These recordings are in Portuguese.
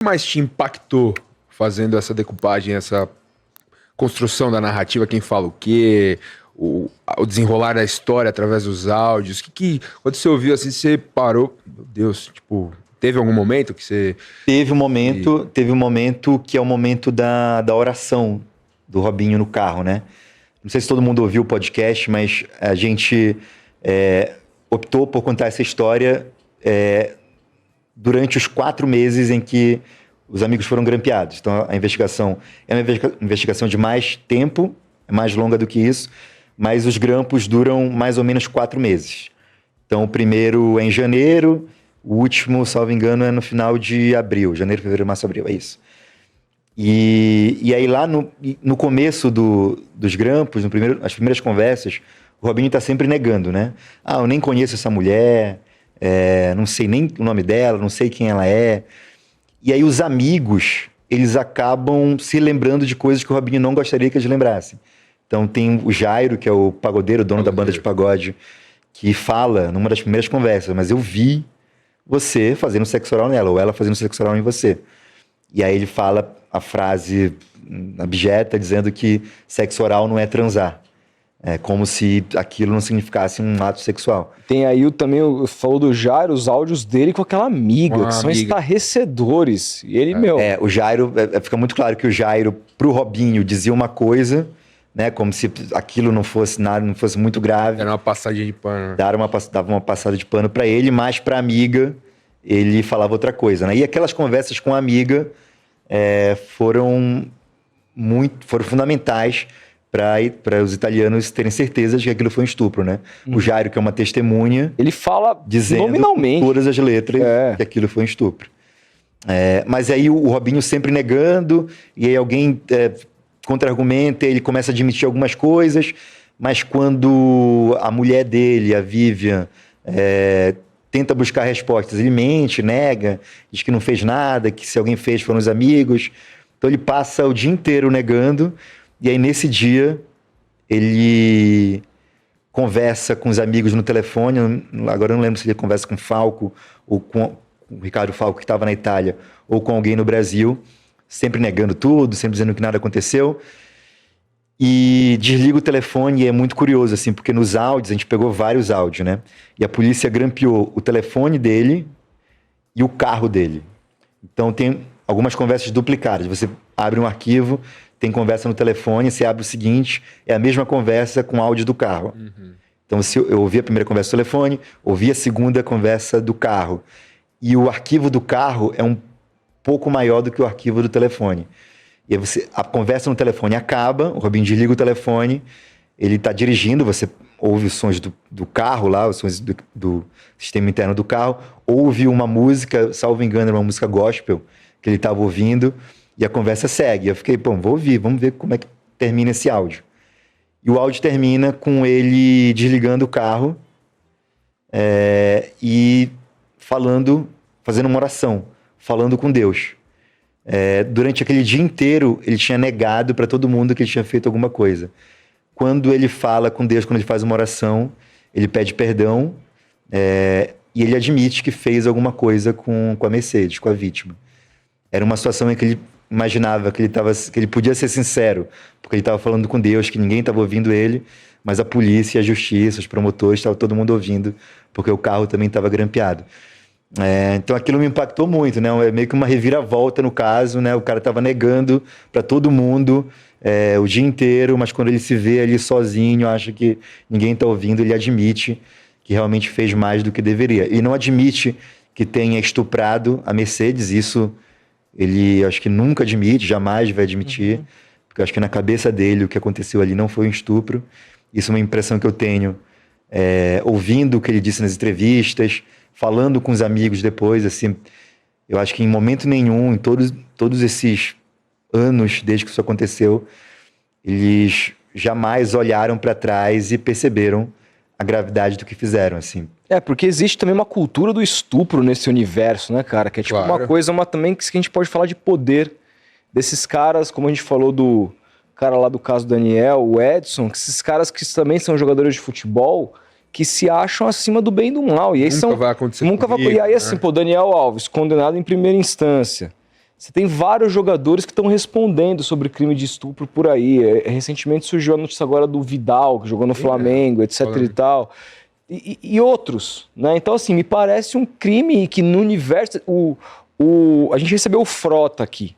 mais te impactou fazendo essa decupagem, essa construção da narrativa, quem fala o quê, o desenrolar da história através dos áudios? Quando você ouviu assim, você parou, meu Deus, tipo, teve algum momento que você... Teve um momento que é o momento da oração do Robinho no carro, né? Não sei se todo mundo ouviu o podcast, mas a gente optou por contar essa história durante os 4 meses em que os amigos foram grampeados. Então, a investigação é uma investigação de mais tempo, é mais longa do que isso, mas os grampos duram mais ou menos 4 meses. Então, o primeiro é em janeiro, o último, salvo engano, é no final de abril. Janeiro, fevereiro, março, abril, é isso. E aí lá no começo dos grampos, as primeiras conversas, o Robinho está sempre negando, né? Eu nem conheço essa mulher, não sei nem o nome dela, não sei quem ela é. E aí os amigos, eles acabam se lembrando de coisas que o Robinho não gostaria que eles lembrassem. Então tem o Jairo, que é o pagodeiro, dono da banda de pagode, que fala numa das primeiras conversas, mas eu vi você fazendo sexo oral nela, ou ela fazendo sexo oral em você. E aí ele fala a frase abjeta dizendo que sexo oral não é transar. É como se aquilo não significasse um ato sexual. Tem aí falou do Jairo, os áudios dele com aquela amiga, que são estarrecedores. E ele, o Jairo, fica muito claro que o Jairo, pro Robinho, dizia uma coisa, né? Como se aquilo não fosse nada, não fosse muito grave. Era uma passadinha de pano. Dava uma passada de pano pra ele, mas pra amiga, ele falava outra coisa, né? E aquelas conversas com a amiga foram fundamentais para os italianos terem certeza de que aquilo foi um estupro, né? O Jairo, que é uma testemunha... Ele fala dizendo nominalmente. Todas as letras que aquilo foi um estupro. Mas aí o Robinho sempre negando, e aí alguém contra-argumenta, ele começa a admitir algumas coisas, mas quando a mulher dele, a Vivian, tenta buscar respostas, ele mente, nega, diz que não fez nada, que se alguém fez foram os amigos. Então ele passa o dia inteiro negando. E aí, nesse dia, ele conversa com os amigos no telefone. Agora eu não lembro se ele conversa com o Falco, ou com o Ricardo Falco, que estava na Itália, ou com alguém no Brasil, sempre negando tudo, sempre dizendo que nada aconteceu. E desliga o telefone, e é muito curioso, assim, porque nos áudios, a gente pegou vários áudios, né? E a polícia grampeou o telefone dele e o carro dele. Então, tem algumas conversas duplicadas. Você abre um arquivo... Tem conversa no telefone, você abre o seguinte, é a mesma conversa com áudio do carro. Então, se eu ouvi a primeira conversa do telefone, ouvi a segunda conversa do carro. E o arquivo do carro é um pouco maior do que o arquivo do telefone. E aí a conversa no telefone acaba, o Robinho desliga o telefone, ele está dirigindo, você ouve os sons do carro lá, os sons do sistema interno do carro, ouve uma música, salvo engano, era uma música gospel, que ele estava ouvindo, e a conversa segue. Eu fiquei, vou ouvir, vamos ver como é que termina esse áudio. E o áudio termina com ele desligando o carro e fazendo uma oração, falando com Deus. Durante aquele dia inteiro, ele tinha negado para todo mundo que ele tinha feito alguma coisa. Quando ele fala com Deus, quando ele faz uma oração, ele pede perdão e ele admite que fez alguma coisa com a Mercedes, com a vítima. Era uma situação em que ele imaginava que ele podia ser sincero, porque ele estava falando com Deus, que ninguém estava ouvindo ele, mas a polícia, a justiça, os promotores, estava todo mundo ouvindo, porque o carro também estava grampeado. Então aquilo me impactou muito, né? É meio que uma reviravolta no caso, né? O cara estava negando para todo mundo o dia inteiro, mas quando ele se vê ali sozinho, acha que ninguém está ouvindo, ele admite que realmente fez mais do que deveria. E não admite que tenha estuprado a Mercedes, isso... Ele, acho que nunca admite, jamais vai admitir, porque acho que na cabeça dele o que aconteceu ali não foi um estupro. Isso é uma impressão que eu tenho, ouvindo o que ele disse nas entrevistas, falando com os amigos depois, assim, eu acho que em momento nenhum, em todos esses anos desde que isso aconteceu, eles jamais olharam para trás e perceberam a gravidade do que fizeram, assim. Porque existe também uma cultura do estupro nesse universo, né, cara? Que é tipo uma coisa, também que a gente pode falar de poder desses caras, como a gente falou do cara lá do caso do Daniel, o Edson, que esses caras que também são jogadores de futebol, que se acham acima do bem e do mal. E aí nunca vai acontecer comigo, E aí, assim, Daniel Alves, condenado em primeira instância. Você tem vários jogadores que estão respondendo sobre crime de estupro por aí. Recentemente surgiu a notícia agora do Vidal, que jogou no Flamengo, etc e tal. E outros, né? Então, assim, me parece um crime que no universo... A gente recebeu o Frota aqui,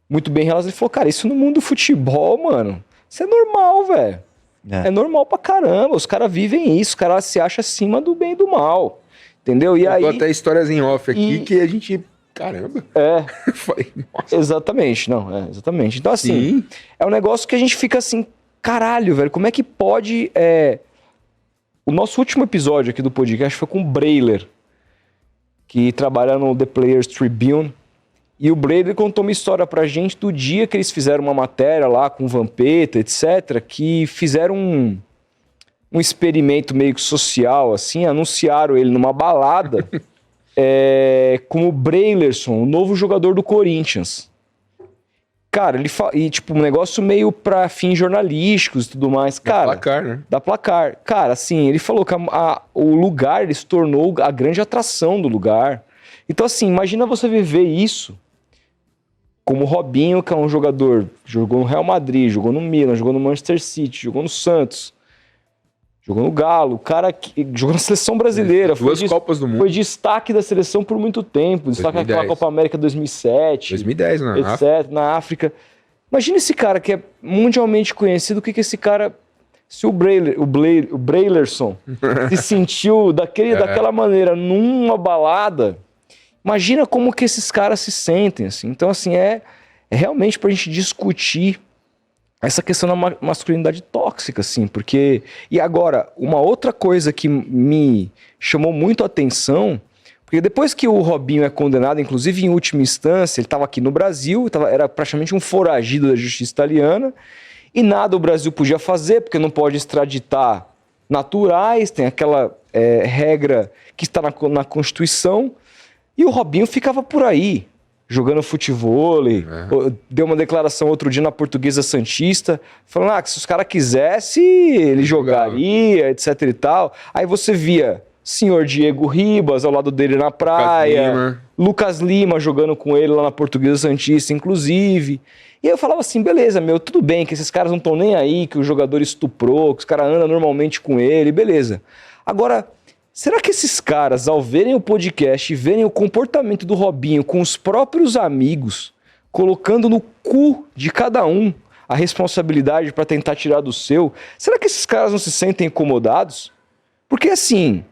muito bem relacionado. Ele falou, cara, isso no mundo do futebol, mano, isso é normal, velho. É normal pra caramba. Os caras vivem isso, os caras se acham acima do bem e do mal. Entendeu? E aí... até histórias em off aqui que a gente... Caramba. Falei, nossa. Exatamente, não, exatamente. Então, assim, é um negócio que a gente fica assim, caralho, velho, como é que pode... O nosso último episódio aqui do podcast foi com o Brailer, que trabalha no The Players Tribune. E o Brailer contou uma história pra gente do dia que eles fizeram uma matéria lá com o Vampeta, etc., que fizeram um experimento meio que social, assim, anunciaram ele numa balada como o Brailerson, o novo jogador do Corinthians. Cara, e tipo, um negócio meio pra fins jornalísticos e tudo mais. Cara, da Placar, né? Da Placar. Cara, assim, ele falou que o lugar, ele se tornou a grande atração do lugar. Então, assim, imagina você viver isso como o Robinho, que é um jogador, jogou no Real Madrid, jogou no Milan, jogou no Manchester City, jogou no Santos, jogou no Galo, o cara que jogou na seleção brasileira. Duas Copas do Mundo. Foi destaque da seleção por muito tempo. Destaque naquela Copa América 2007. 2010, né? Etc, na África. Imagina esse cara que é mundialmente conhecido, o que esse cara... Se o Brailerson se sentiu daquela maneira numa balada, imagina como que esses caras se sentem, assim. Então, assim, é realmente pra gente discutir essa questão da masculinidade tóxica, assim, porque... E agora, uma outra coisa que me chamou muito a atenção, porque depois que o Robinho é condenado, inclusive em última instância, ele estava aqui no Brasil, era praticamente um foragido da justiça italiana, e nada o Brasil podia fazer, porque não pode extraditar naturais, tem aquela regra que está na Constituição, e o Robinho ficava por aí, jogando futevôlei, deu uma declaração outro dia na Portuguesa Santista, falando que se os caras quisessem, ele jogaria, etc e tal. Aí você via senhor Diego Ribas ao lado dele na praia, Lucas Lima jogando com ele lá na Portuguesa Santista, inclusive. E aí eu falava assim, beleza, tudo bem, que esses caras não estão nem aí, que o jogador estuprou, que os caras andam normalmente com ele, beleza. Agora... será que esses caras, ao verem o podcast e verem o comportamento do Robinho com os próprios amigos, colocando no cu de cada um a responsabilidade para tentar tirar do seu, será que esses caras não se sentem incomodados? Porque assim,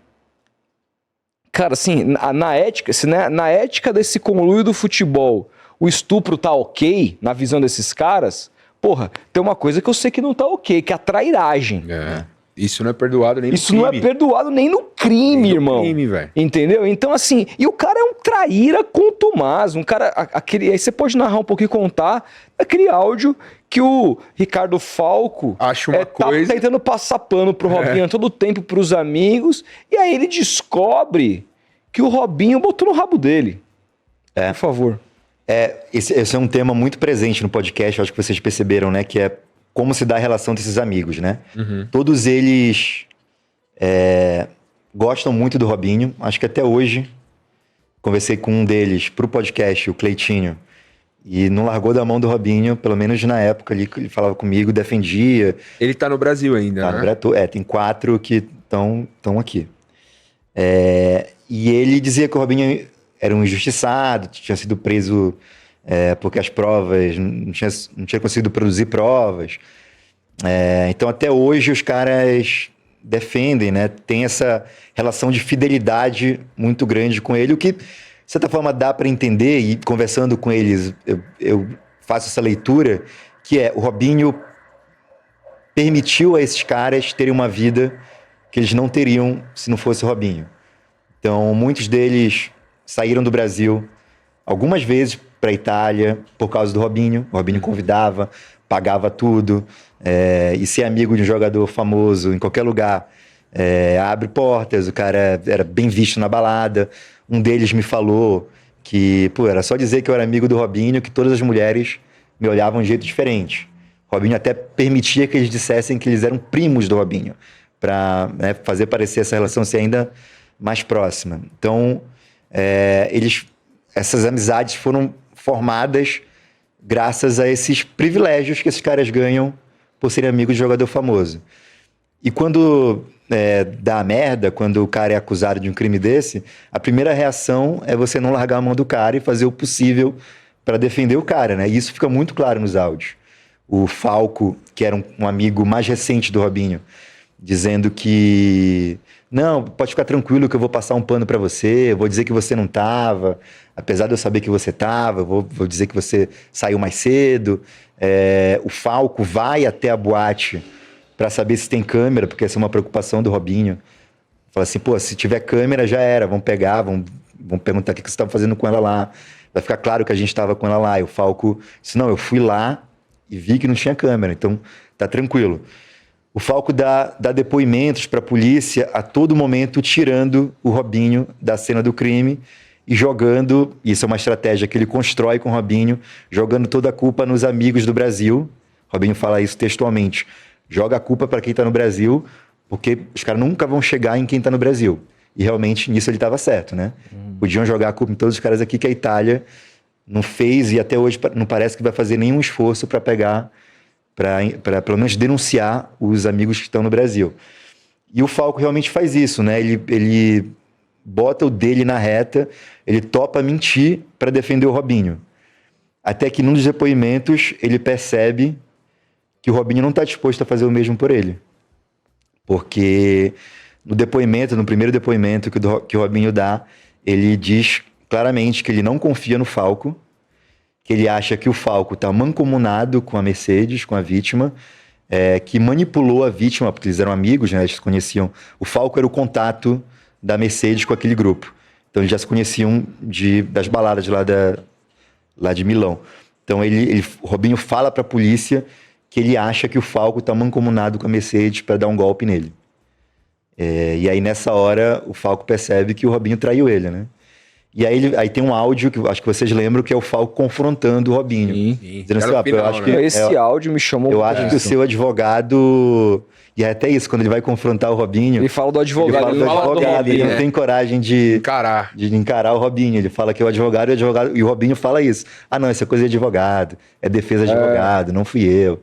cara, assim, na ética desse conluio do futebol, o estupro tá ok na visão desses caras, porra, tem uma coisa que eu sei que não tá ok, que é a trairagem. Isso não é perdoado nem no crime. Isso não é perdoado nem no crime, nem no irmão. Crime, velho. Entendeu? Então, assim, e o cara é um traíra contumaz, um cara, aí você pode narrar um pouquinho e contar aquele áudio que o Ricardo Falco tá tentando passar pano pro Robinho todo o tempo pros amigos, e aí ele descobre que o Robinho botou no rabo dele. Por favor. Esse é um tema muito presente no podcast, eu acho que vocês perceberam, né, que é como se dá a relação desses amigos, né? Todos eles gostam muito do Robinho. Acho que até hoje, conversei com um deles pro podcast, o Cleitinho, e não largou da mão do Robinho, pelo menos na época ali que ele falava comigo, defendia. Ele tá no Brasil ainda, né? Tem 4 que estão aqui. E ele dizia que o Robinho era um injustiçado, tinha sido preso... porque as provas, não tinha conseguido produzir provas. Então, até hoje, os caras defendem, né? Tem essa relação de fidelidade muito grande com ele, o que, de certa forma, dá para entender, e conversando com eles, eu faço essa leitura, que o Robinho permitiu a esses caras terem uma vida que eles não teriam se não fosse o Robinho. Então, muitos deles saíram do Brasil algumas vezes para a Itália por causa do Robinho. O Robinho convidava, pagava tudo. E ser amigo de um jogador famoso em qualquer lugar abre portas. O cara era bem visto na balada. Um deles me falou que era só dizer que eu era amigo do Robinho que todas as mulheres me olhavam de um jeito diferente. O Robinho até permitia que eles dissessem que eles eram primos do Robinho, para fazer parecer essa relação ser ainda mais próxima. Então, essas amizades foram formadas graças a esses privilégios que esses caras ganham por serem amigos de jogador famoso. E quando dá merda, quando o cara é acusado de um crime desse, a primeira reação é você não largar a mão do cara e fazer o possível para defender o cara, né? E isso fica muito claro nos áudios. O Falco, que era um amigo mais recente do Robinho, dizendo que não, pode ficar tranquilo que eu vou passar um pano para você, vou dizer que você não tava, apesar de eu saber que você tava, vou dizer que você saiu mais cedo. O Falco vai até a boate para saber se tem câmera, porque essa é uma preocupação do Robinho. Fala assim, pô, se tiver câmera já era, vão pegar, vão perguntar o que você estava fazendo com ela lá. Vai ficar claro que a gente estava com ela lá. E o Falco disse, não, eu fui lá e vi que não tinha câmera, então tá tranquilo. O Falco dá depoimentos para a polícia a todo momento, tirando o Robinho da cena do crime e jogando, isso é uma estratégia que ele constrói com o Robinho, jogando toda a culpa nos amigos do Brasil. O Robinho fala isso textualmente. Joga a culpa para quem está no Brasil, porque os caras nunca vão chegar em quem está no Brasil. E realmente nisso ele estava certo, né? Podiam jogar a culpa em todos os caras aqui que a Itália não fez e até hoje não parece que vai fazer nenhum esforço para pegar, para pelo menos denunciar os amigos que estão no Brasil. E o Falco realmente faz isso, né? Ele bota o dele na reta, ele topa mentir para defender o Robinho. Até que num dos depoimentos ele percebe que o Robinho não está disposto a fazer o mesmo por ele. Porque no primeiro depoimento que o Robinho dá, ele diz claramente que ele não confia no Falco, que ele acha que o Falco está mancomunado com a Mercedes, com a vítima, que manipulou a vítima, porque eles eram amigos, né? Eles se conheciam. O Falco era o contato da Mercedes com aquele grupo. Então eles já se conheciam das baladas lá de Milão. Então o Robinho fala para a polícia que ele acha que o Falco está mancomunado com a Mercedes para dar um golpe nele. E aí, nessa hora, o Falco percebe que o Robinho traiu ele, né? E aí tem um áudio que acho que vocês lembram, que é o Falco confrontando o Robinho. Sim. Dizendo assim, eu acho que esse áudio me chamou eu acho que o seu advogado... E é até isso, quando ele vai confrontar o Robinho... Ele fala do advogado. Ele fala do advogado, ele não tem coragem de encarar o Robinho. Ele fala que é o advogado e o Robinho fala isso. Ah, não, isso é coisa de advogado, é defesa de advogado, não fui eu.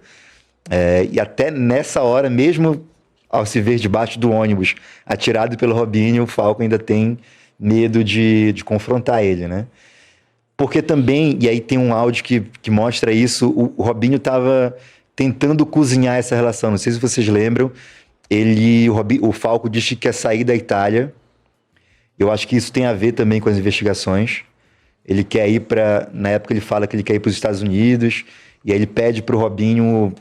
E até nessa hora, mesmo ao se ver debaixo do ônibus, atirado pelo Robinho, o Falco ainda tem medo de confrontar ele, né? Porque também, e aí tem um áudio que mostra isso, o Robinho estava tentando cozinhar essa relação. Não sei se vocês lembram, o Falco disse que quer sair da Itália. Eu acho que isso tem a ver também com as investigações. Ele quer ir na época ele fala que ele quer ir para os Estados Unidos, e aí ele pede para o Robinho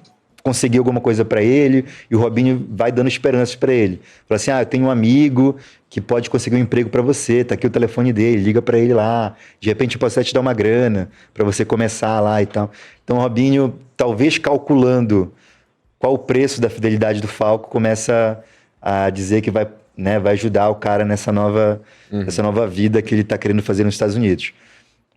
conseguir alguma coisa para ele, e o Robinho vai dando esperanças para ele. Fala assim, eu tenho um amigo que pode conseguir um emprego para você, tá aqui o telefone dele, liga para ele lá, de repente posso até te dar uma grana para você começar lá e tal. Então o Robinho, talvez calculando qual o preço da fidelidade do Falco, começa a dizer que vai ajudar o cara nessa nova vida que ele tá querendo fazer nos Estados Unidos.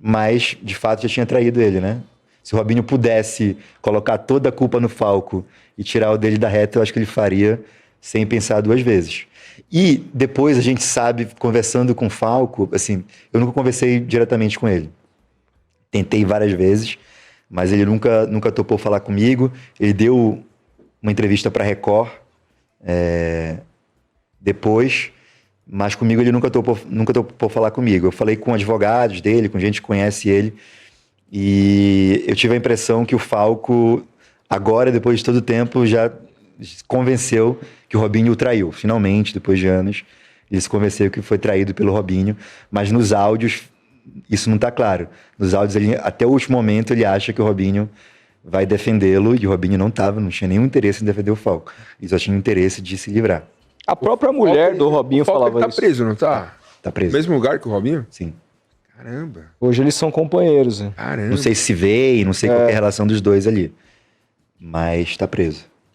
Mas, de fato, já tinha traído ele, né? Se o Robinho pudesse colocar toda a culpa no Falco e tirar o dele da reta, eu acho que ele faria sem pensar duas vezes. E depois a gente sabe, conversando com o Falco, assim, eu nunca conversei diretamente com ele. Tentei várias vezes, mas ele nunca topou falar comigo. Ele deu uma entrevista para a Record depois, mas comigo ele nunca topou falar comigo. Eu falei com advogados dele, com gente que conhece ele, e eu tive a impressão que o Falco, agora, depois de todo o tempo, já convenceu que o Robinho o traiu. Finalmente, depois de anos, ele se convenceu que foi traído pelo Robinho, mas nos áudios isso não está claro. Nos áudios, até o último momento, ele acha que o Robinho vai defendê-lo, e o Robinho não tinha nenhum interesse em defender o Falco. Ele só tinha interesse de se livrar. A própria mulher do Robinho falava isso. Tá preso, não tá? Tá preso. No mesmo lugar que o Robinho? Sim. Caramba. Hoje eles são companheiros, né? Caramba. Não sei se veio, não sei qual é a relação dos dois ali. Mas tá preso.